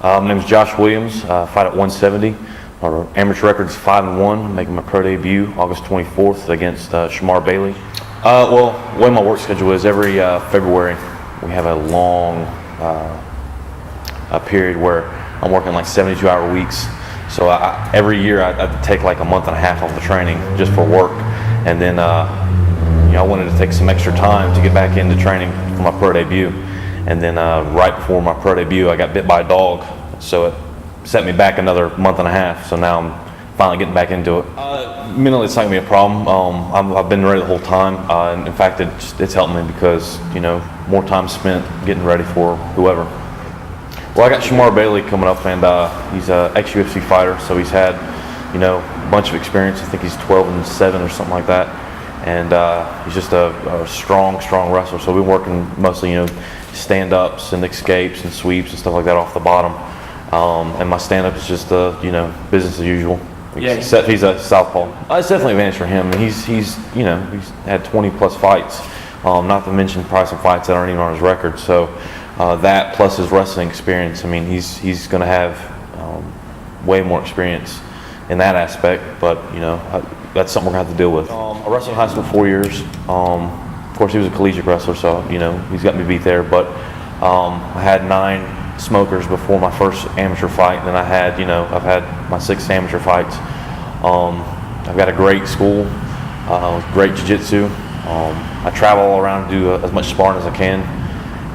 My name is Josh Williams. Fight at 170. Our amateur record is 5-1. Making my pro debut August 24th against Shamar Bailey. Well, the way my work schedule is, every February we have a long a period where I'm working like 72-hour weeks. So every year I take like a month and a half off the training just for work, and then I wanted to take some extra time to get back into training for my pro debut. And then right before my pro debut, I got bit by a dog, so it set me back another month and a half. So now I'm finally getting back into it. Mentally, it's not gonna be a problem. I've been ready the whole time, and in fact, it's helped me because more time spent getting ready for whoever. Well, I got Shamar Bailey coming up, and he's an ex-UFC fighter, so he's had a bunch of experience. I think he's 12-7 or something like that, and he's just a strong wrestler. So we've been working mostly stand-ups and escapes and sweeps and stuff like that off the bottom, and my stand-up is just business as usual. Yeah, except he's a southpaw. It's definitely an advantage for him. He's had 20+ fights, not to mention probably some fights that aren't even on his record. So that plus his wrestling experience, I mean, he's going to have way more experience in that aspect. But that's something we're going to have to deal with. I wrestled in high school 4 years. Of course, he was a collegiate wrestler, so he's got me beat there. But I had 9 smokers before my first amateur fight, and then I've had my 6 amateur fights. I've got a great school, great jiu-jitsu. I travel all around and do as much sparring as I can,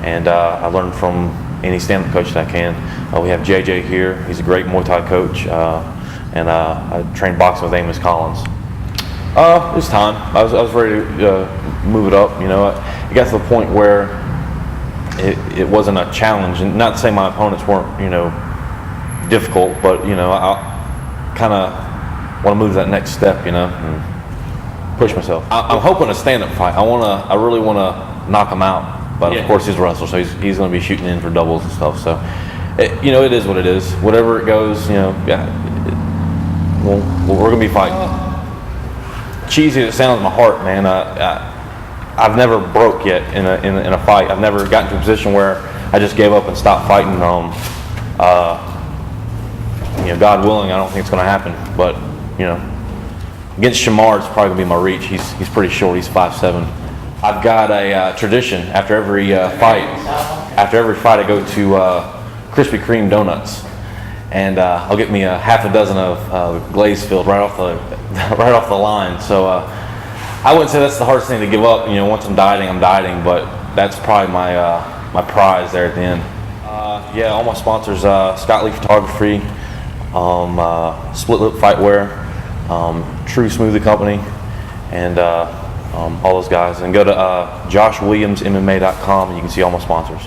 and I learn from any stand-up coach that I can. We have JJ here. He's a great Muay Thai coach, and I train boxing with Amos Collins. It was time. I was ready to move it up. It got to the point where it wasn't a challenge, and not to say my opponents weren't difficult, but I kind of want to move that next step, and push myself. I'm hoping a stand-up fight. I really want to knock him out, but of course he's a wrestler, so he's going to be shooting in for doubles and stuff. So it is what it is. Whatever it goes, we're going to be fighting. Cheesy as it sounds in my heart, man. I've never broke yet in a fight. I've never gotten to a position where I just gave up and stopped fighting. God willing, I don't think it's going to happen. But against Shamar, it's probably going to be my reach. He's pretty short. He's 5'7". I've got a tradition after every fight. After every fight, I go to Krispy Kreme donuts, and I'll get me a half a dozen of glaze filled right off the line. So I wouldn't say that's the hardest thing to give up. Once I'm dieting, but that's probably my prize there at the end. All my sponsors: Scott Lee Photography, Split Lip Fightwear, True Smoothie Company, and all those guys. And go to joshwilliamsmma.com, and you can see all my sponsors.